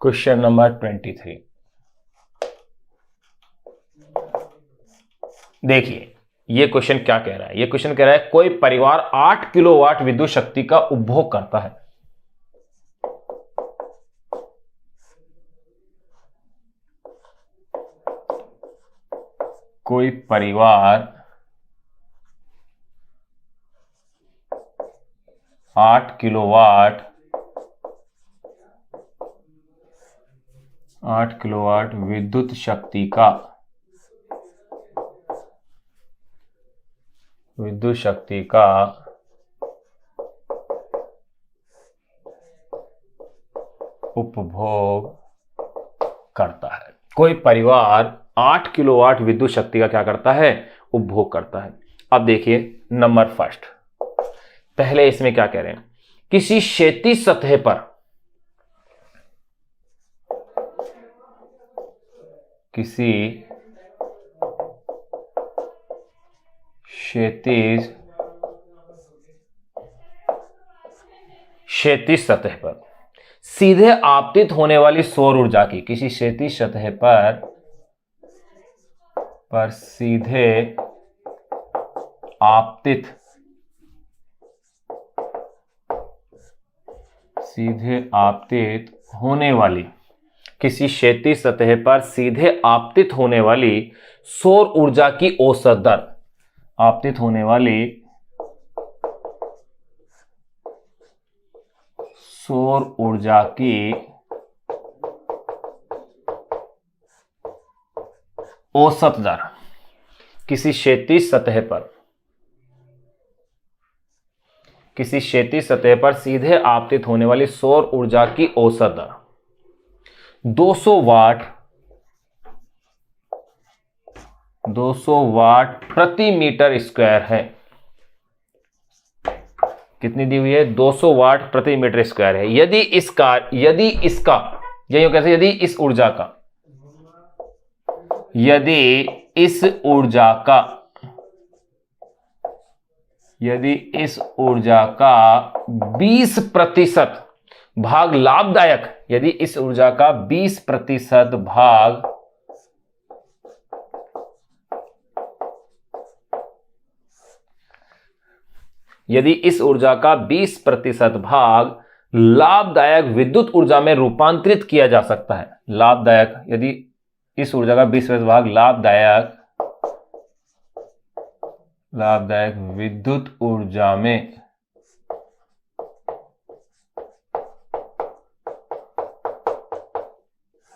Question number 23। देखिए ये question क्या कह रहा है। ये क्वेश्चन कह रहा है कोई परिवार 8 किलोवाट विद्युत शक्ति का उपभोग करता है। कोई परिवार 8 किलोवाट विद्युत शक्ति का उपभोग करता है। कोई परिवार 8 किलोवाट विद्युत शक्ति का क्या करता है? उपभोग करता है। अब देखिए नंबर फर्स्ट, पहले इसमें क्या कह रहे हैं, किसी क्षैतिज सतह पर क्षैतिज सतह पर सीधे आपतित होने वाली सौर ऊर्जा की, किसी क्षैतिज सतह पर सीधे आपतित होने वाली, किसी क्षैतिज सतह पर सीधे आपतित होने वाली सौर ऊर्जा की औसत दर, आपतित होने वाली सौर ऊर्जा की औसत दर, किसी क्षैतिज सतह पर सीधे आपतित होने वाली सौर ऊर्जा की औसत दर 200 वाट प्रति मीटर स्क्वायर है। कितनी दी हुई है? 200 वाट प्रति मीटर स्क्वायर है। यदि इस ऊर्जा का 20% भाग लाभदायक, यदि इस ऊर्जा का 20% भाग लाभदायक विद्युत ऊर्जा में रूपांतरित किया जा सकता है, यदि इस ऊर्जा का 20% भाग लाभदायक विद्युत ऊर्जा में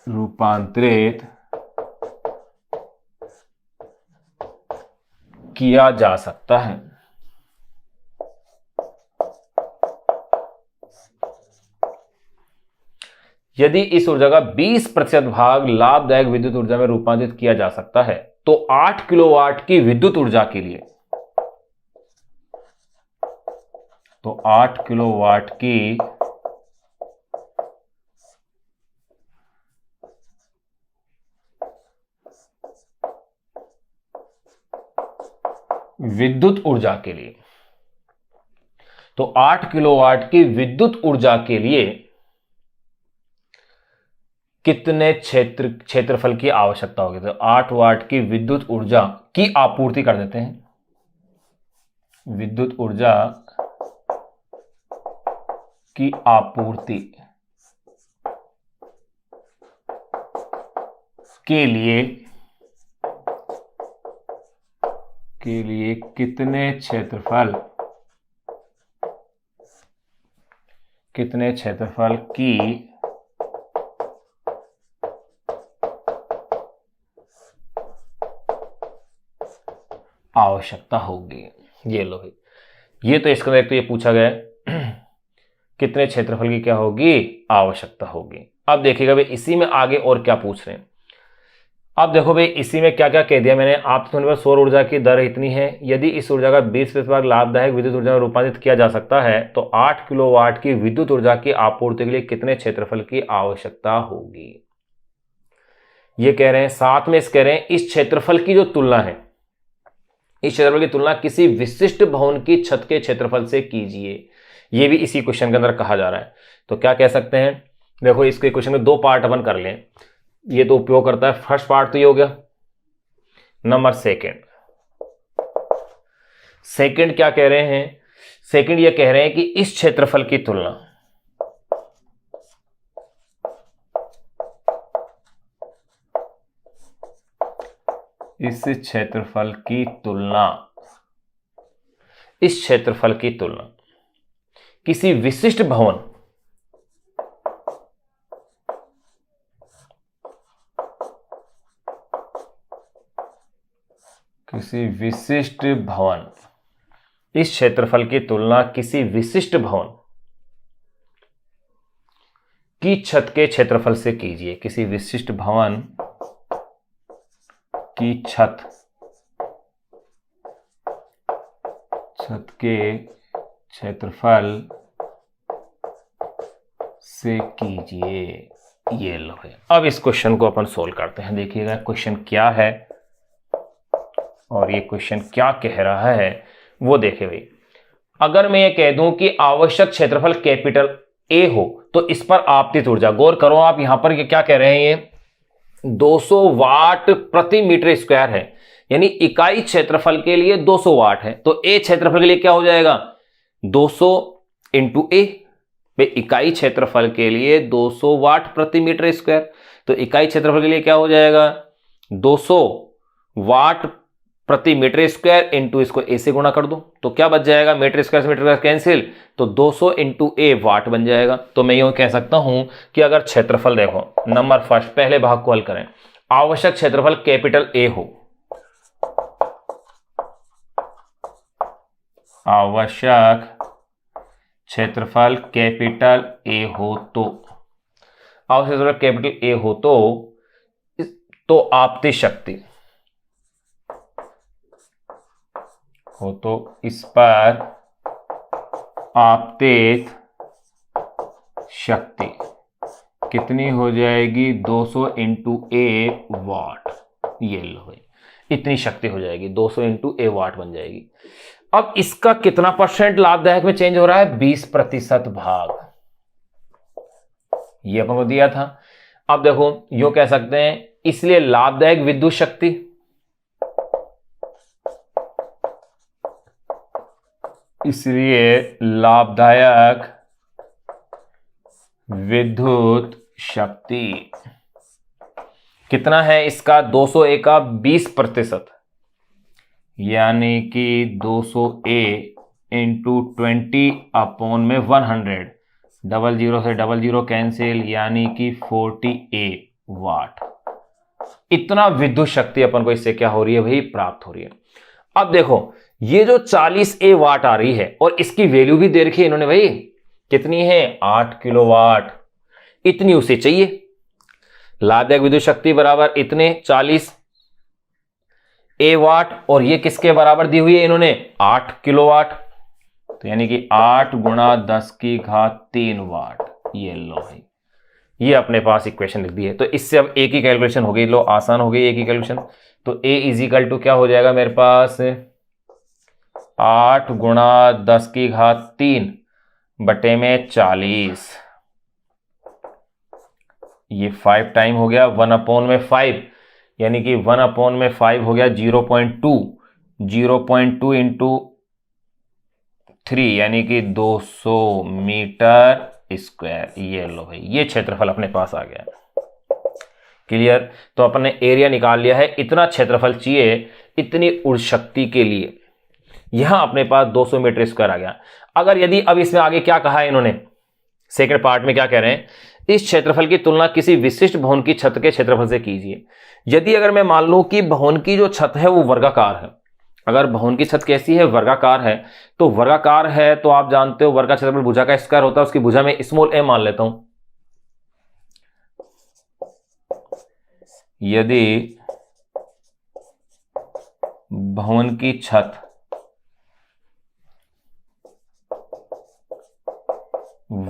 रूपांतरित किया जा सकता है। यदि इस ऊर्जा का 20% भाग लाभदायक विद्युत ऊर्जा में रूपांतरित किया जा सकता है तो 8 किलोवाट की विद्युत ऊर्जा के लिए, 8 किलोवाट की विद्युत ऊर्जा के लिए, 8 किलोवाट की विद्युत ऊर्जा के लिए कितने क्षेत्रफल की आवश्यकता होगी? तो 8 वाट की विद्युत ऊर्जा की आपूर्ति कर देते हैं। विद्युत ऊर्जा की आपूर्ति के लिए कितने क्षेत्रफल की आवश्यकता होगी? ये लो भाई, ये तो इसके अंदर एक तो ये पूछा गया कितने क्षेत्रफल की क्या होगी? आवश्यकता होगी। अब देखिएगा भाई इसी में आगे और क्या पूछ रहे हैं। अब देखो भाई इसी में क्या क्या कह दिया मैंने। आपतित होने पर सौर ऊर्जा की दर इतनी है, यदि इस ऊर्जा का 20% भाग लाभदायक विद्युत ऊर्जा में रूपांतरित किया जा सकता है तो 8 किलोवाट की विद्युत ऊर्जा की आपूर्ति के लिए कितने क्षेत्रफल की आवश्यकता होगी? ये कह रहे हैं। साथ में इस कह रहे हैं इस क्षेत्रफल की जो तुलना है, इस क्षेत्रफल की तुलना किसी विशिष्ट भवन की छत के क्षेत्रफल से कीजिए। यह भी इसी क्वेश्चन के अंदर कहा जा रहा है। तो क्या कह सकते हैं देखो इसके क्वेश्चन में दो पार्ट अपन कर लें, ये तो उपयोग करता है। फर्स्ट पार्ट तो ये हो गया। नंबर सेकंड, सेकंड क्या कह रहे हैं? सेकंड ये कह रहे हैं कि इस क्षेत्रफल की तुलना, इस क्षेत्रफल की तुलना, इस क्षेत्रफल की तुलना किसी विशिष्ट भवन, किसी विशिष्ट भवन, इस क्षेत्रफल की तुलना किसी विशिष्ट भवन की छत के क्षेत्रफल से कीजिए। किसी विशिष्ट भवन की छत के क्षेत्रफल से कीजिए। ये लो है। अब इस क्वेश्चन को अपन सोल्व करते हैं। देखिएगा क्वेश्चन क्या है और ये क्वेश्चन क्या कह रहा है वो देखे भाई। अगर मैं ये कह दूं कि आवश्यक क्षेत्रफल कैपिटल ए हो तो इस पर आपतित ऊर्जा, गौर करो आप, यहां पर ये क्या कह रहे हैं, ये 200 वाट प्रति मीटर स्क्वायर है, यानी इकाई क्षेत्रफल के लिए 200 वाट है। तो ए क्षेत्रफल के लिए क्या हो जाएगा, 200 इंटू ए। इकाई क्षेत्रफल के लिए 200 वाट प्रति मीटर स्क्वायर, तो इकाई क्षेत्रफल के लिए क्या हो जाएगा, 200 वाट प्रति मीटर स्क्वायर इंटू इसको ए से गुणा कर दो तो क्या बच जाएगा, मीटर स्क्वायर से मीटर स्क्वायर कैंसिल, तो 200 इंटू ए वाट बन जाएगा। तो मैं यूं कह सकता हूं कि अगर क्षेत्रफल, देखो नंबर फर्स्ट, पहले भाग को हल करें, आवश्यक क्षेत्रफल कैपिटल ए हो, आवश्यक क्षेत्रफल कैपिटल ए हो तो, आवश्यक क्षेत्रफल कैपिटल ए हो तो आपतित शक्ति हो तो इस पर आपतित शक्ति कितनी हो जाएगी, 200 इंटू ए वाट। ये लो भाई, इतनी शक्ति हो जाएगी, 200 इंटू ए वाट बन जाएगी। अब इसका कितना परसेंट लाभदायक में चेंज हो रहा है, 20% भाग, ये अपन को दिया था। अब देखो यो कह सकते हैं, इसलिए लाभदायक विद्युत शक्ति, इसलिए लाभदायक विद्युत शक्ति कितना है इसका, 200A का 20%, यानी कि 200A इंटू 20/100, 00 से 00 कैंसिल, यानी कि 40A वाट। इतना विद्युत शक्ति अपन को इससे क्या हो रही है भाई, प्राप्त हो रही है। अब देखो ये जो 40A वाट आ रही है और इसकी वैल्यू भी दे रखी है इन्होंने भाई, कितनी है, 8 किलोवाट, इतनी उसे चाहिए। लाभदायक विद्युत शक्ति बराबर इतने 40A वाट, और ये किसके बराबर दी हुई है इन्होंने, 8 किलोवाट, तो यानी कि 8 गुणा 10⁻³ वाट। ये लो भाई, ये अपने पास इक्वेशन लिख दी है। तो इससे अब ए की कैलकुलेशन हो गई, लो आसान हो गई ए की कैलकुलेशन। तो ए इजिकल टू क्या हो जाएगा मेरे पास, 8 गुणा 10⁻³ बटे में 40, ये 5 टाइम हो गया 1/5, यानी कि 1/5 हो गया 0.2, 0.2 इंटू 3 यानी कि 200 मीटर स्क्वायर। ये लो भाई, ये क्षेत्रफल अपने पास आ गया। क्लियर। तो अपन ने एरिया निकाल लिया है, इतना क्षेत्रफल चाहिए इतनी उर्जा शक्ति के लिए, यहां अपने पास 200 मीटर स्क्वायर आ गया। अगर यदि अब इसमें आगे क्या कहा है इन्होंने, सेकंड पार्ट में क्या कह रहे हैं, इस क्षेत्रफल की तुलना किसी विशिष्ट भवन की छत के क्षेत्रफल से कीजिए। यदि अगर मैं मान लूं कि भवन की जो छत है वो वर्गाकार है, अगर भवन की छत कैसी है, वर्गाकार है, तो वर्गाकार है तो आप जानते हो वर्ग का क्षेत्रफल भुजा का स्क्वायर होता है, उसकी भुजा में स्मॉल a मान लेता हूं। यदि भवन की छत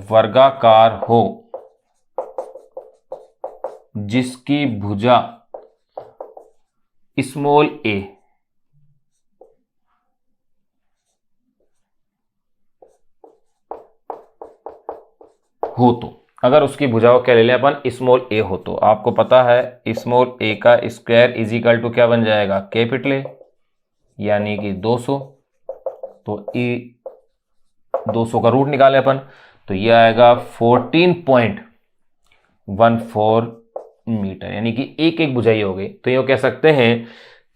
वर्गाकार हो जिसकी भुजा स्मॉल a हो तो अगर उसकी भुजा को क्या ले लें अपन, स्मॉल ए हो, तो आपको पता है स्मॉल ए का स्क्वायर इज इक्वल टू क्या बन जाएगा, कैपिटल ए, यानी कि 200। तो ई 200 का रूट निकाले अपन, तो ये आएगा 14.14 मीटर, यानी कि एक एक बुझाई हो गई। तो ये कह सकते हैं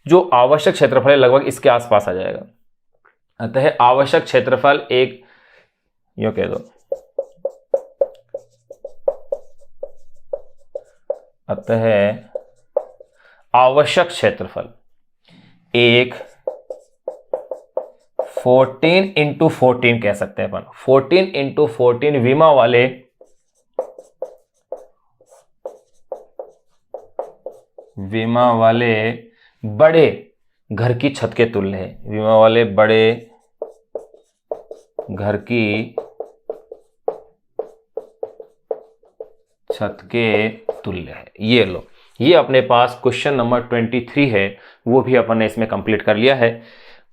जो आवश्यक क्षेत्रफल है लगभग इसके आसपास आ जाएगा। अतः आवश्यक क्षेत्रफल एक, यो कह दो, अतः आवश्यक क्षेत्रफल एक 14 इंटू 14 कह सकते हैं अपन, 14 इंटू 14 विमा वाले बड़े घर की छत के तुल्य है। विमा वाले बड़े घर की छत के तुल्य है। ये लो, ये अपने पास क्वेश्चन नंबर 23 है, वो भी अपन ने इसमें कंप्लीट कर लिया है।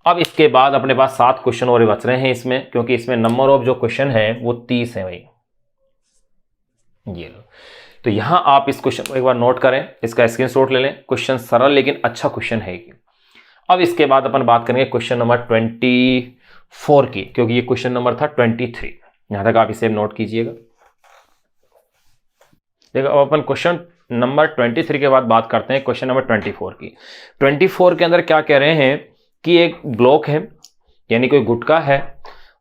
अब इसके बाद अपने पास 7 क्वेश्चन और बच रहे हैं इसमें, क्योंकि इसमें नंबर ऑफ जो क्वेश्चन है वो 30 है भाई। ये लो, तो यहां आप इस क्वेश्चन को एक बार नोट करें, इसका स्क्रीनशॉट ले लें। क्वेश्चन सरल लेकिन अच्छा क्वेश्चन है। अब इसके बाद अपन बात करेंगे क्वेश्चन नंबर 24 की, क्योंकि ये क्वेश्चन नंबर था 23। यहां तक आप इसे नोट कीजिएगा। देखो, अब अपन क्वेश्चन नंबर 23 के बाद बात करते हैं क्वेश्चन नंबर 24 की। 24 के अंदर क्या कह रहे हैं कि एक ब्लॉक है, यानी कोई गुटका है,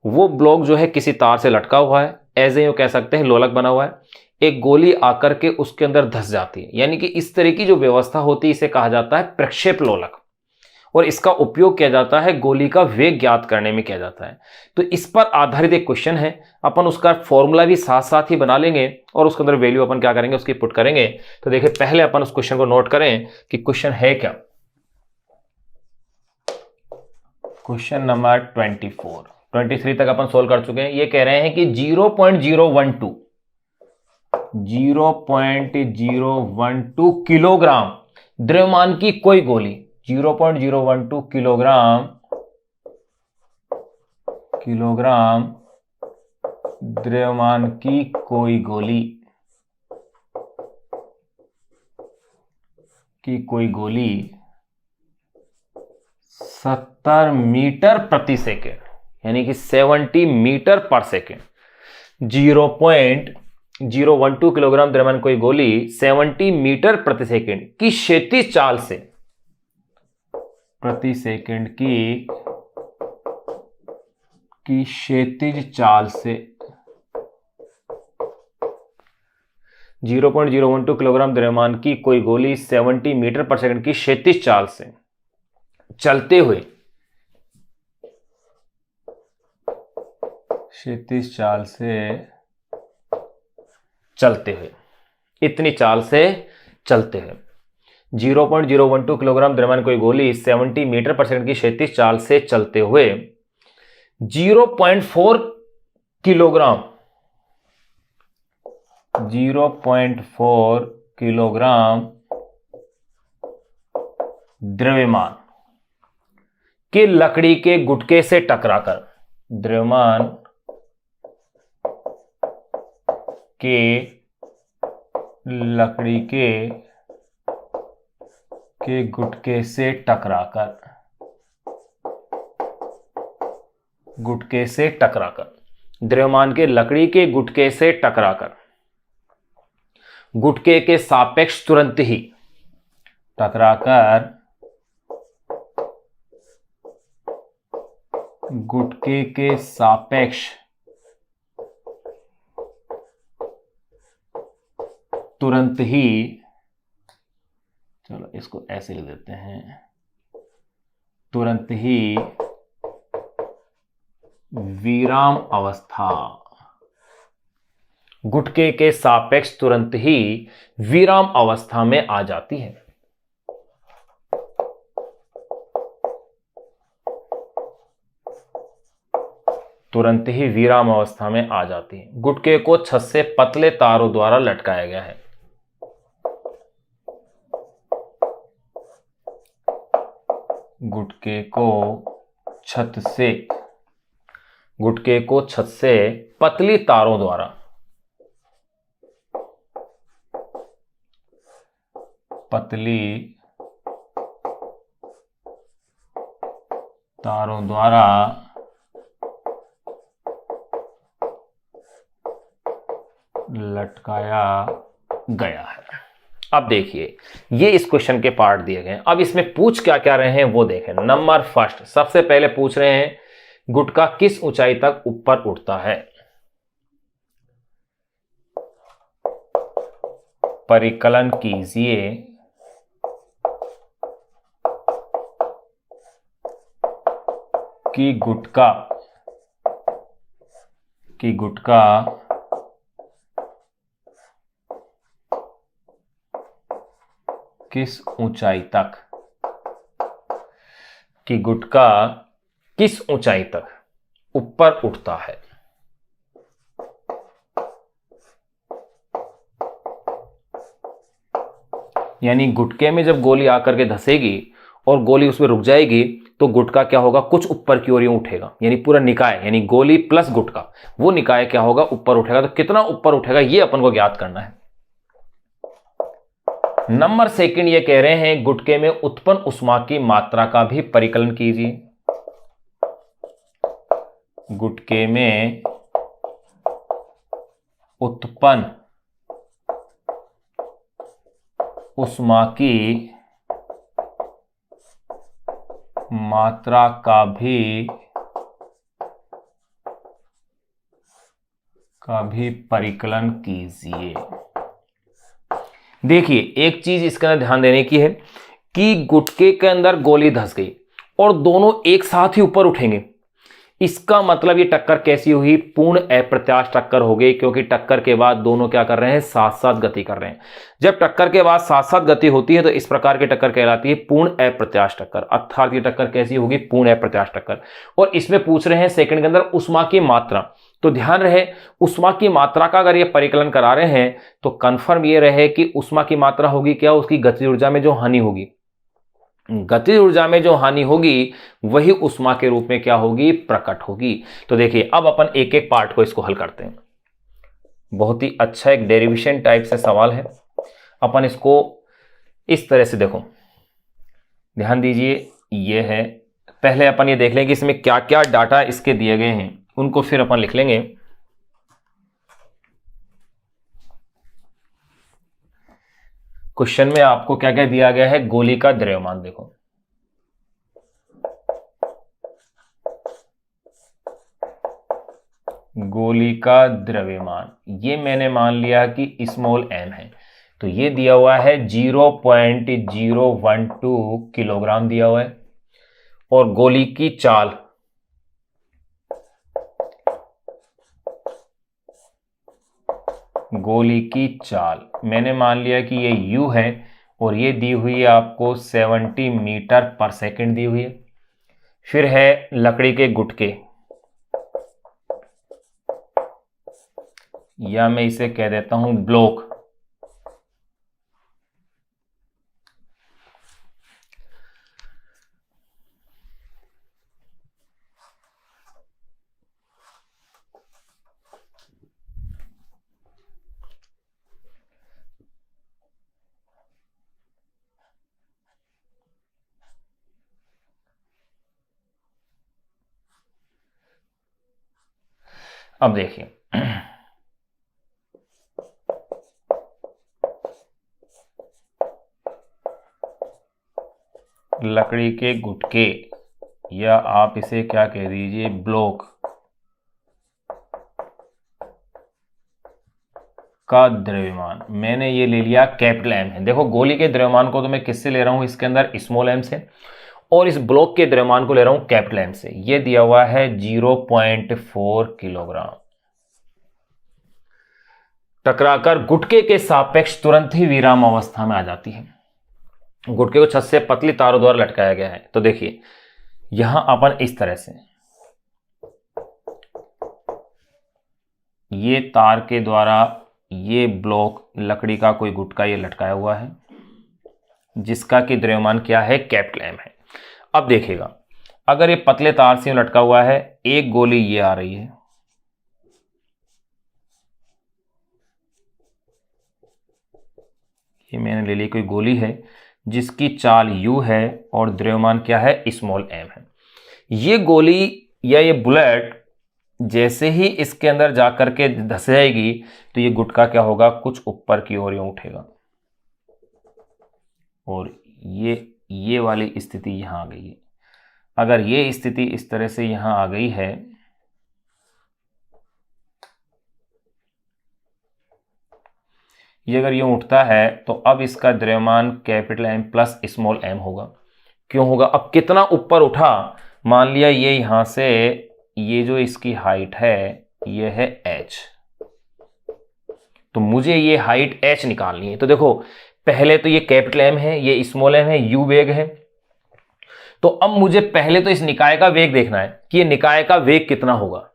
वो ब्लॉक जो है किसी तार से लटका हुआ है, ऐसे ही कह सकते हैं लोलक बना हुआ है। एक गोली आकर के उसके अंदर धंस जाती है, यानी कि इस तरह की जो व्यवस्था होती है इसे कहा जाता है प्रक्षेप लोलक, और इसका उपयोग किया जाता है गोली का वेग ज्ञात करने में किया जाता है। तो इस पर आधारित एक क्वेश्चन है, अपन उसका फॉर्मूला भी साथ साथ ही बना लेंगे और उसके अंदर वैल्यू अपन क्या करेंगे, उसकी पुट करेंगे। तो देखिए, पहले अपन उस क्वेश्चन को नोट करें कि क्वेश्चन है क्या। क्वेश्चन नंबर 23 तक अपन सोल्व कर चुके हैं। ये कह रहे हैं कि 0.012 किलोग्राम द्रव्यमान की कोई गोली, 0.012 किलोग्राम द्रव्यमान की कोई गोली 70 मीटर प्रति सेकेंड, यानी कि 70 मीटर पर सेकेंड, 0.012 किलोग्राम द्रव्यमान कोई गोली 70 मीटर प्रति सेकेंड की क्षैतिज चाल से, प्रति सेकेंड की क्षैतिज चाल से 0.012 किलोग्राम द्रव्यमान की कोई गोली 70 मीटर पर सेकेंड की क्षैतिज चाल से चलते हुए, क्षैतिज चाल से चलते हुए, इतनी चाल से चलते हुए 0.012 किलोग्राम द्रव्यमान कोई गोली 70 मीटर पर सेकंड की क्षैतिज चाल से चलते हुए 0.4 किलोग्राम 0.4 किलोग्राम द्रव्यमान के लकड़ी के गुटके से टकराकर, द्रव्यमान के लकड़ी के गुटके से टकराकर, द्रव्यमान के लकड़ी के गुटके से टकराकर, गुटके के सापेक्ष तुरंत ही टकराकर, गुटके के सापेक्ष तुरंत ही, चलो इसको ऐसे लिख देते हैं, तुरंत ही विराम अवस्था, गुटके के सापेक्ष तुरंत ही विराम अवस्था में आ जाती है। तुरंत ही विराम अवस्था में आ जाती है। गुटके को छत से पतले तारों द्वारा लटकाया गया है। गुटके को छत से पतली तारों द्वारा पतली तारों द्वारा लटकाया गया है। अब देखिए, ये इस क्वेश्चन के पार्ट दिए गए हैं। अब इसमें पूछ क्या क्या रहे हैं वो देखें। नंबर फर्स्ट, सबसे पहले पूछ रहे हैं गुटका किस ऊंचाई तक ऊपर उठता है। परिकलन कीजिए कि गुटका किस ऊंचाई तक ऊपर उठता है। यानी गुटके में जब गोली आकर के धसेगी और गोली उसमें रुक जाएगी तो गुटका क्या होगा, कुछ ऊपर की ओर यूं उठेगा। यानी पूरा निकाय, यानी गोली प्लस गुटका, वो निकाय क्या होगा, ऊपर उठेगा। तो कितना ऊपर उठेगा ये अपन को ज्ञात करना है। नंबर सेकंड ये कह रहे हैं गुटके में उत्पन्न उष्मा की मात्रा का भी परिकलन कीजिए। गुटके में उत्पन्न उष्मा की मात्रा का भी परिकलन कीजिए। देखिए, एक चीज इसके अंदर ध्यान देने की है कि गुटके के अंदर गोली धंस गई और दोनों एक साथ ही ऊपर उठेंगे। इसका मतलब ये टक्कर कैसी हुई, पूर्ण अप्रत्याश टक्कर हो गई, क्योंकि टक्कर के बाद दोनों क्या कर रहे हैं, साथ साथ गति कर रहे हैं। जब टक्कर के बाद साथ साथ गति होती है तो इस प्रकार की टक्कर कहलाती है पूर्ण अप्रत्याश टक्कर। अर्थात ये टक्कर कैसी होगी, पूर्ण अप्रत्याश टक्कर। और इसमें पूछ रहे हैं सेकंड के अंदर उष्मा की मात्रा। तो ध्यान रहे, उष्मा की मात्रा का अगर ये परिकलन करा रहे हैं तो कंफर्म ये रहे कि उष्मा की मात्रा होगी क्या, उसकी गतिज ऊर्जा में जो हानि होगी। गतिज ऊर्जा में जो हानि होगी वही उष्मा के रूप में क्या होगी, प्रकट होगी। तो देखिए, अब अपन एक एक पार्ट को इसको हल करते हैं। बहुत ही अच्छा एक डेरिवेशन टाइप से सवाल है। अपन इसको इस तरह से देखो, ध्यान दीजिए। ये है, पहले अपन ये देख लें कि इसमें क्या क्या डाटा इसके दिए गए हैं, उनको फिर अपन लिख लेंगे। क्वेश्चन में आपको क्या क्या दिया गया है, गोली का द्रव्यमान देखो। गोली का द्रव्यमान ये मैंने मान लिया कि स्मॉल m है, तो ये दिया हुआ है 0.012 किलोग्राम दिया हुआ है। और गोली की चाल मैंने मान लिया कि ये u है और ये दी हुई है आपको 70 मीटर पर सेकंड दी हुई है। फिर है लकड़ी के गुटके, या मैं इसे कह देता हूं ब्लॉक। अब देखिए, लकड़ी के गुटके, या आप इसे क्या कह दीजिए, ब्लॉक का द्रव्यमान मैंने ये ले लिया कैपिटल M है। देखो, गोली के द्रव्यमान को तो मैं किससे ले रहा हूं, इसके अंदर स्मॉल m से, और इस ब्लॉक के द्रव्यमान को ले रहा हूं कैपिटल M से। ये दिया हुआ है 0.4 किलोग्राम। टकराकर गुटके के सापेक्ष तुरंत ही विराम अवस्था में आ जाती है। गुटके को छत से पतली तारों द्वारा लटकाया गया है। तो देखिए, यहां अपन इस तरह से ये तार के द्वारा ये ब्लॉक, लकड़ी का कोई गुटका ये लटकाया हुआ है, जिसका कि द्रव्यमान क्या है, कैपिटल M है। अब देखिएगा, अगर ये पतले तार से लटका हुआ है, एक गोली ये आ रही है, ये मैंने ले ली कोई गोली है जिसकी चाल u है और द्रव्यमान क्या है, स्मॉल m है। ये गोली या ये बुलेट जैसे ही इसके अंदर जाकर के धस जाएगी तो ये गुटका क्या होगा, कुछ ऊपर की ओर यूं उठेगा और ये वाली स्थिति यहां आ गई है। अगर ये स्थिति इस तरह से यहां आ गई है ये अगर यूं उठता है तो अब इसका द्रव्यमान capital M plus small m होगा। क्यों होगा, अब कितना ऊपर उठा, मान लिया ये यहां से, ये जो इसकी हाइट है ये है h, तो मुझे ये हाइट h निकालनी है। तो देखो पहले तो ये कैपिटल M है, ये स्मॉल m है, u वेग है। तो अब मुझे पहले तो इस निकाय का वेग देखना है कि ये निकाय का वेग कितना होगा।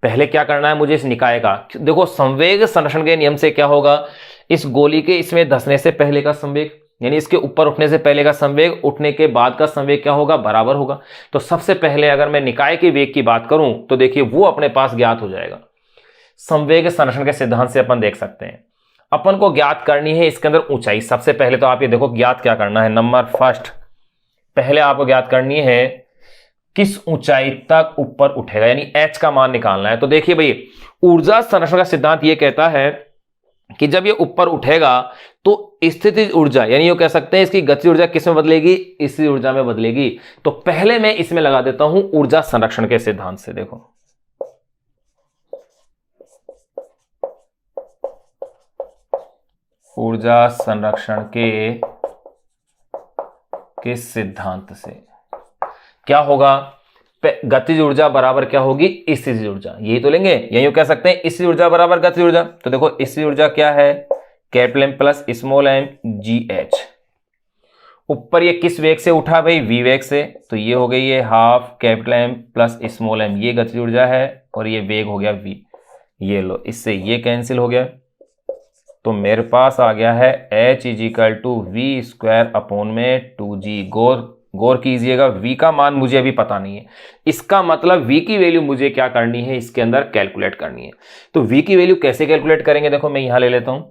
पहले क्या करना है मुझे, इस निकाय का, देखो संवेग संरक्षण के नियम से क्या होगा, इस गोली के इसमें धंसने से पहले का संवेग यानी इसके ऊपर उठने से पहले का संवेग, उठने के बाद का संवेग क्या होगा, बराबर होगा। तो सबसे पहले अगर मैं निकाय के वेग की बात करूं तो देखिए वो अपने पास ज्ञात हो जाएगा। संवेग संरक्षण के सिद्धांत से अपन देख सकते हैं, अपन को ज्ञात करनी है इसके अंदर ऊंचाई। सबसे पहले तो आप ये देखो ज्ञात क्या करना है, नंबर फर्स्ट पहले आपको ज्ञात करनी है किस ऊंचाई तक ऊपर उठेगा, यानी h का मान निकालना है। तो देखिए भाई ऊर्जा संरक्षण का सिद्धांत ये कहता है कि जब ये ऊपर उठेगा तो स्थितिज ऊर्जा यानी ये कह सकते हैं इसकी गतिज ऊर्जा किस में बदलेगी, स्थितिज ऊर्जा में बदलेगी। तो पहले मैं इसमें लगा देता हूं ऊर्जा संरक्षण के सिद्धांत से। देखो ऊर्जा संरक्षण के सिद्धांत से क्या होगा, गतिज ऊर्जा बराबर क्या होगी, स्थितिज ऊर्जा, यही तो लेंगे, यही कह सकते हैं स्थितिज ऊर्जा बराबर गतिज ऊर्जा। तो देखो स्थितिज ऊर्जा क्या है, capital M plus small m GH। ऊपर ये किस वेग से उठा भाई, v वेग से, तो ये हो गई ये half capital M plus small m, ये गतिज ऊर्जा है और ये वेग हो गया v। ये लो, इससे ये कैंसिल हो गया तो मेरे पास आ गया है h is equal to v square upon में 2g। गौर कीजिएगा v का मान मुझे अभी पता नहीं है, इसका मतलब v की वैल्यू मुझे क्या करनी है, इसके अंदर कैलकुलेट करनी है। तो v की वैल्यू कैसे कैलकुलेट करेंगे, देखो मैं यहां ले लेता हूं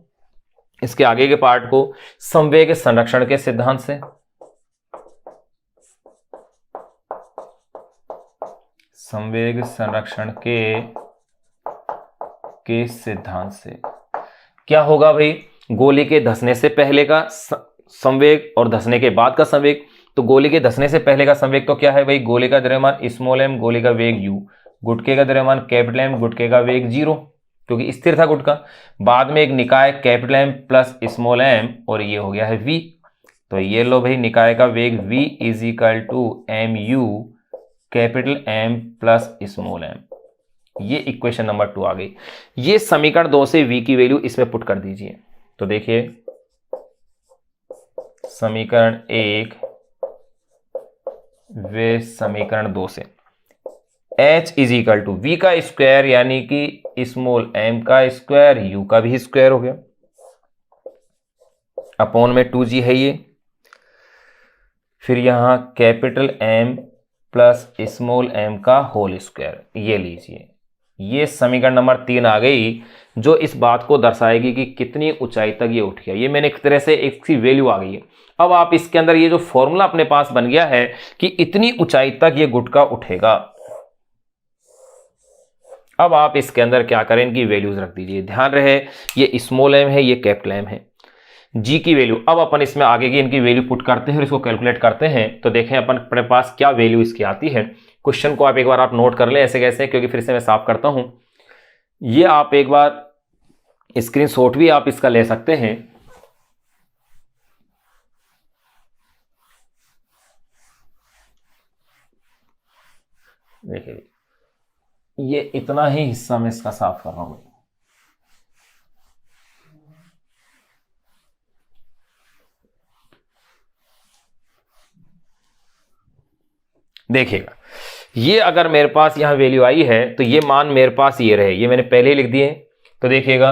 इसके आगे के पार्ट को, संवेग संरक्षण के सिद्धांत से। संवेग संरक्षण के सिद्धांत से क्या होगा भाई, गोली के धंसने से पहले का संवेग और धंसने के बाद का संवेग। तो गोली के धंसने से पहले का संवेग तो क्या है भाई, गोली का द्रव्यमान स्मॉल m, गोली का वेग u, गुटके का द्रव्यमान कैपिटल M, गुटके का वेग 0 क्योंकि स्थिर था गुटका। बाद में एक निकाय capital M plus small m और ये हो गया है v। तो ये लो भाई निकाय का वेग v is equal to mu capital M plus small m। ये इक्वेशन नंबर 2 आ गई। ये समीकरण 2 से v की वैल्यू इसमें पुट कर दीजिए। तो देखिए समीकरण 1 वे समीकरण 2 से h is equal to v का स्क्वायर यानी कि स्मॉल m का स्क्वायर, u का भी स्क्वायर हो गया, अपॉन में 2g है ये, फिर यहां capital M plus small m का होल स्क्वायर। ये लीजिए, ये समीकरण नंबर 3 आ गई जो इस बात को दर्शाएगी कि कितनी ऊंचाई तक ये उठ गया। ये मैंने एक तरह से इसकी वैल्यू आ गई है। अब आप इसके अंदर ये जो फॉर्मूला अपने पास बन गया है कि इतनी ऊंचाई तक ये गुटका उठेगा। अब आप इसके अंदर क्या करें, इनकी वैल्यूज रख दीजिए। ध्यान रहे ये स्मॉल m है, ये कैपिटल M है, g की वैल्यू। अब अपन इसमें आगे की इनकी वैल्यू पुट करते हैं और इसको कैलकुलेट करते हैं। तो देखें अपन अपने पास क्या वैल्यू इसकी आती है। क्वेश्चन को आप एक बार आप नोट कर लें ऐसे कैसे, क्योंकि फिर से मैं साफ करता हूं। ये आप एक बार स्क्रीनशॉट भी आप इसका ले सकते हैं। देखिए ये इतना ही हिस्सा मैं इसका साफ कर रहा हूं। देखिएगा ये अगर मेरे पास यहां वैल्यू आई है तो ये मान मेरे पास ये रहे, ये मैंने पहले ही लिख दिए। तो देखिएगा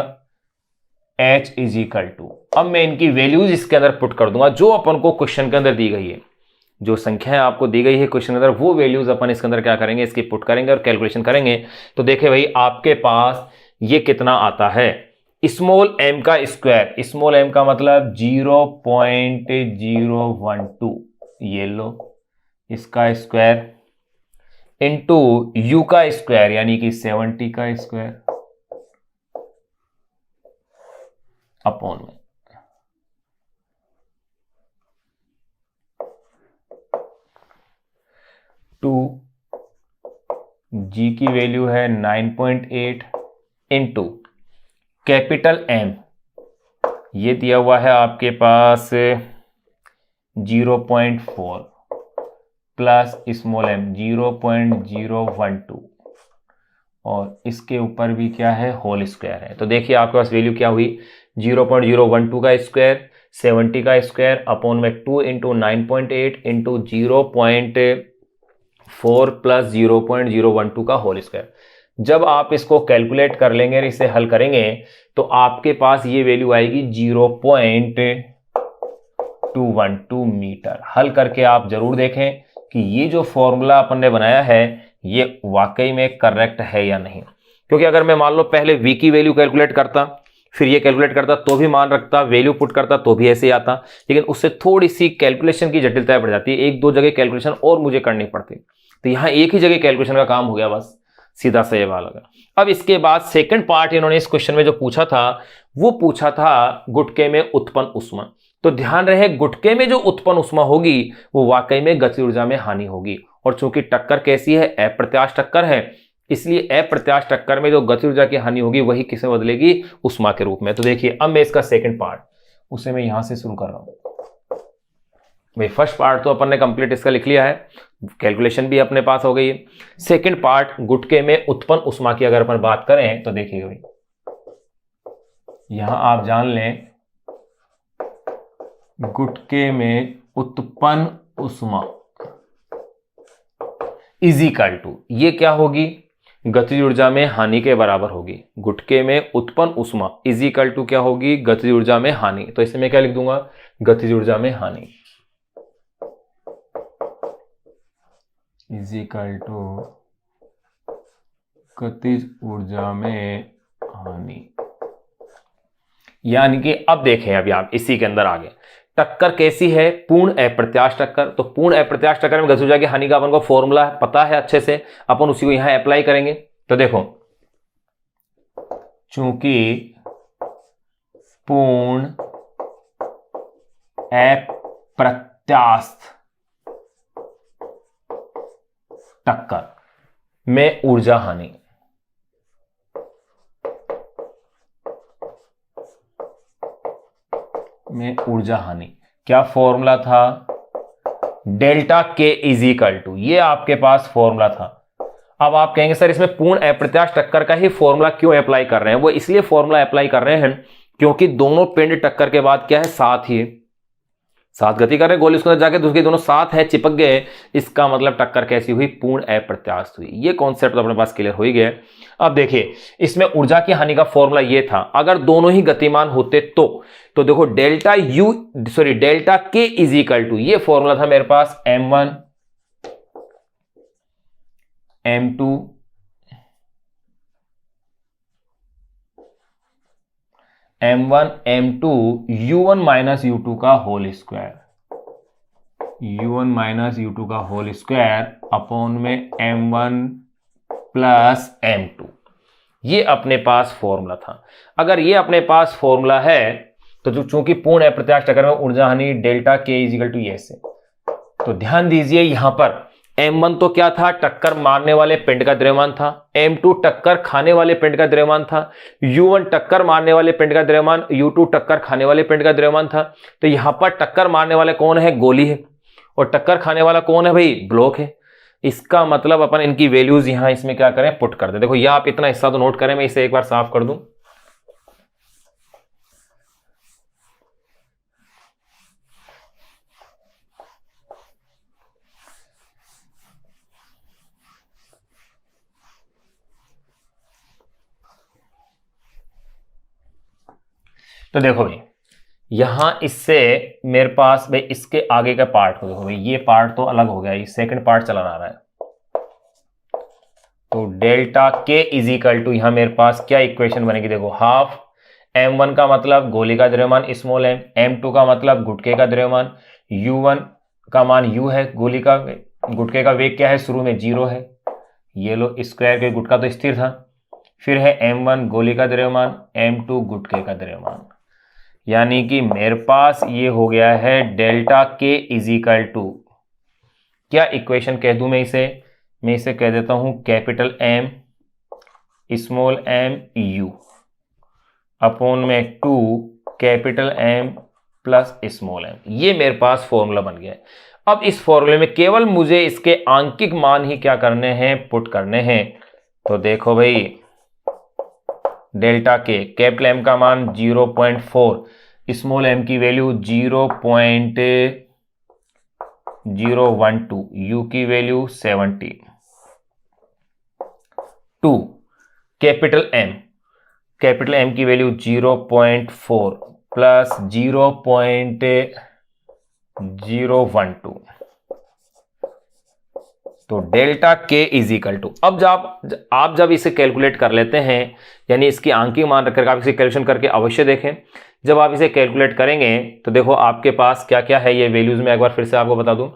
h इज इक्वल टू, अब मैं इनकी वैल्यूज इसके अंदर पुट कर दूंगा जो अपन को क्वेश्चन के अंदर दी गई है। जो संख्याएं आपको दी गई है क्वेश्चन के अंदर वो वैल्यूज अपन इसके अंदर क्या करेंगे, इसकी पुट करेंगे और कैलकुलेशन करेंगे। तो देखिए भाई आपके पास ये कितना आता है, स्मॉल एम का स्क्वायर, स्मॉल एम का मतलब 0.012, ये लो इसका स्क्वायर इंटू यू का स्क्वायर यानी कि 70 का स्क्वायर अपॉन में 2, जी की वैल्यू है 9.8 इंटू कैपिटल एम, ये दिया हुआ है आपके पास 0.4 प्लस स्मॉल एम 0.012 और इसके ऊपर भी क्या है, होल स्क्वायर है। तो देखिए आपके पास वैल्यू क्या हुई, 0.012 का स्क्वायर 70 का स्क्वायर अपॉन में 2 इंटू 9.8 इंटू 0.4 प्लस 0.012 का होल स्क्वायर। जब आप इसको कैलकुलेट कर लेंगे और इसे हल करेंगे तो आपके पास ये वैल्यू आएगी 0.212 मीटर। हल करके आप जरूर देखें कि ये जो फॉर्मूला अपन ने बनाया है ये वाकई में करेक्ट है या नहीं। क्योंकि अगर मैं मान लो पहले v की वैल्यू कैलकुलेट करता फिर ये कैलकुलेट करता तो भी मान रखता, वैल्यू पुट करता तो भी ऐसे ही आता, लेकिन उससे थोड़ी सी कैलकुलेशन की जटिलता बढ़ जाती है, एक दो जगह कैलकुलेशन और मुझे करनी पड़ती। तो यहां एक ही जगह कैलकुलेशन का काम हो गया, बस सीधा सा ये वाला। अब इसके बाद सेकंड पार्ट इन्होंने इस क्वेश्चन में जो पूछा था वो पूछा था गुटके में उत्पन्न उष्मा। तो ध्यान रहे गुटके में जो उत्पन्न उष्मा होगी वो वाकई में गतिज ऊर्जा में हानि होगी, और चूंकि टक्कर कैसी है, अप्रत्याश टक्कर है, इसलिए अप्रत्याश टक्कर में जो गतिज ऊर्जा की हानि होगी वही किसे बदलेगी, उष्मा के रूप में। तो देखिए अब मैं इसका सेकंड पार्ट उसे मैं यहां से शुरू कर रहा हूं। भाई फर्स्ट पार्ट तो अपन ने कंप्लीट इसका लिख लिया है, कैलकुलेशन भी अपने पास हो गई है। सेकंड पार्ट गुटके में उत्पन्न उष्मा की अगर अपन बात करें तो देखिएगा भाई, यहां आप जान लें गुटके में उत्पन्न उष्मा इजिकल टू, ये क्या होगी, गतिज ऊर्जा में हानि के बराबर होगी। गुटके में उत्पन्न उष्मा इजिकल टू क्या होगी, गतिज ऊर्जा में हानि। तो इसे मैं क्या लिख दूंगा, गतिज ऊर्जा में हानि इजिकल टू गतिज ऊर्जा में हानि। यानी कि अब देखें, अभी आप इसी के अंदर आगे टक्कर कैसी है, पूर्ण अप्रत्याश टक्कर। तो पूर्ण अप्रत्याश टक्कर में गतिज ऊर्जा की हानि का अपन को फॉर्मूला पता है अच्छे से, अपन उसी को यहां अप्लाई करेंगे। तो देखो चूंकि पूर्ण अप्रत्याश टक्कर में ऊर्जा हानि, में ऊर्जा हानि क्या फॉर्मूला था, डेल्टा के इजिकल टू, ये आपके पास फॉर्मूला था। अब आप कहेंगे सर इसमें पूर्ण अप्रत्याश टक्कर का ही फॉर्मूला क्यों अप्लाई कर रहे हैं, वो इसलिए फॉर्मूला अप्लाई कर रहे हैं क्योंकि दोनों पिंड टक्कर के बाद क्या है, साथ ही साथ गति कर रहे हैं, गोली उसके अंदर जाके दूसरे दोनों साथ है, चिपक गए, इसका मतलब टक्कर कैसी हुई, पूर्ण अप्रत्याश हुई। ये कॉन्सेप्ट तो अपने पास क्लियर हो ही गया। अब देखिए इसमें ऊर्जा की हानि का फॉर्मूला ये था, अगर दोनों ही गतिमान होते तो देखो डेल्टा के इजिकल टू, ये फॉर्मूला था मेरे पास m1 m2 m1 m2 u1 minus u2 का whole square, u1 minus u2 का होल स्क्वायर अपॉन में m1 प्लस m2, ये अपने पास फॉर्मूला था। अगर ये अपने पास फॉर्मूला है तो जो चूंकि पूर्ण अप्रत्याश टक्कर में ऊर्जा हानि डेल्टा के इजिकल टू ये से, तो ध्यान दीजिए यहां पर m1 तो क्या था, टक्कर मारने वाले पिंड का द्रव्यमान था, m2 टक्कर खाने वाले पिंड का द्रव्यमान था, u1 टक्कर मारने वाले पिंड का द्रव्यमान, u2 टक्कर खाने वाले पिंड का द्रव्यमान था। तो यहां पर टक्कर मारने वाले कौन है, गोली है, और टक्कर खाने वाला कौन है भाई, ब्लॉक है। इसका मतलब अपन इनकी वैल्यूज यहां इसमें क्या करें, पुट कर दे। देखो यह आप इतना हिस्सा तो नोट करें, मैं इसे एक बार साफ कर दूं। तो देखो भाई यहां इससे मेरे पास भाई इसके आगे का पार्ट को देखो भाई, ये पार्ट तो अलग हो गया, ये सेकंड पार्ट चला आ रहा है। तो डेल्टा के इजिकल टू यहां मेरे पास क्या इक्वेशन बनेगी, देखो हाफ M1 का मतलब गोली का द्रव्यमान स्मॉल m, M2 का मतलब गुटके का द्रव्यमान, U1 का मान U है, गोली का गुटके का वेग क्या है, शुरू में 0 है, ये लो स्क्वायर के गुटका तो स्थिर था, फिर है M1 गोली का द्रव्यमान, M2 गुटके का द्रव्यमान, यानी कि मेरे पास ये हो गया है डेल्टा K इजिकल टू, क्या इक्वेशन कह दूं मैं इसे कह देता हूं capital M small m U upon में 2 capital M plus small m, ये मेरे पास फॉर्मूला बन गया है। अब इस फॉर्मूले में केवल मुझे इसके आंकिक मान ही क्या करने हैं, पुट करने हैं। तो देखो भाई, डेल्टा K, कैपिटल M का मान 0.4, स्मॉल m की वैल्यू 0.012, U की वैल्यू 70, 2 कैपिटल M की वैल्यू 0.4 प्लस 0.012, तो डेल्टा K इजिकल टू, अब आप जब इसे कैलकुलेट कर लेते हैं, यानी इसकी आंकिक मान रखकर आप इसे कैलकुलेशन करके अवश्य देखें। जब आप इसे कैलकुलेट करेंगे तो देखो आपके पास क्या क्या है, ये वैल्यूज में एक बार फिर से आपको बता दूं।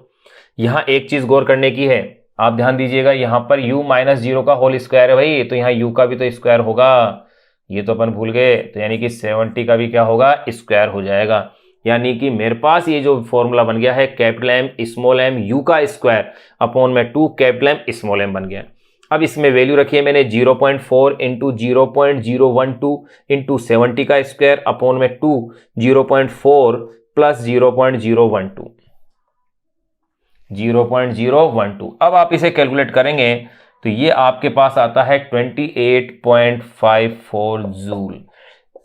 यहां एक चीज गौर करने की है, आप ध्यान दीजिएगा, यहां पर u माइनस 0 का होल स्क्वायर है भाई, तो यहां u का भी तो स्क्वायर होगा, ये तो अपन भूल गए, तो यानी कि 70 का भी क्या होगा, स्क्वायर हो जाएगा। यानी कि मेरे पास ये जो फॉर्मूला बन गया है capital M small m U का स्क्वायर अपॉन में 2 कैपिटल M स्मॉल m बन गया। अब इसमें वैल्यू रखी है मैंने 0.4 इंटू 0.012 इंटू 70 का स्क्वायर अपॉन में 2 0.4 प्लस 0.012। अब आप इसे कैलकुलेट करेंगे तो ये आपके पास आता है 28.54 जूल।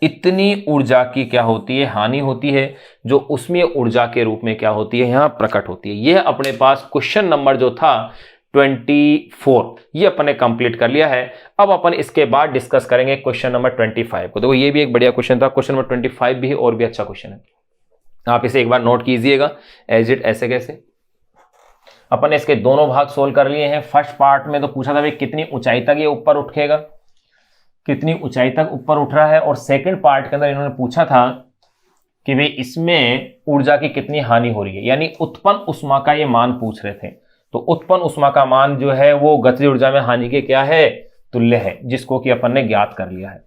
इतनी ऊर्जा की क्या होती है, हानि होती है, जो उसमें ऊर्जा के रूप में क्या होती है, यहां प्रकट होती है। यह अपने पास क्वेश्चन नंबर जो था 24, ये अपन ने कंप्लीट कर लिया है। अब अपन इसके बाद डिस्कस करेंगे क्वेश्चन नंबर 25 को। देखो ये भी एक बढ़िया क्वेश्चन था, क्वेश्चन नंबर 25 भी और भी अच्छा क्वेश्चन है, आप इसे एक बार नोट कीजिएगा एज इट ऐसे कैसे। अपन ने इसके दोनों भाग सोल्व कर लिए हैं। फर्स्ट पार्ट में तो पूछा था भाई कितनी ऊंचाई तक ये ऊपर उठेगा, कितनी ऊंचाई तक ऊपर उठ रहा है, और सेकंड पार्ट के अंदर इन्होंने पूछा था कि भाई इसमें ऊर्जा की कितनी हानि हो रही है, यानी उत्पन्न उष्मा का ये मान पूछ रहे थे। तो उत्पन्न उष्मा का मान जो है वो गतिज ऊर्जा में हानि के क्या है, तुल्य है, जिसको कि अपन ने ज्ञात कर लिया है।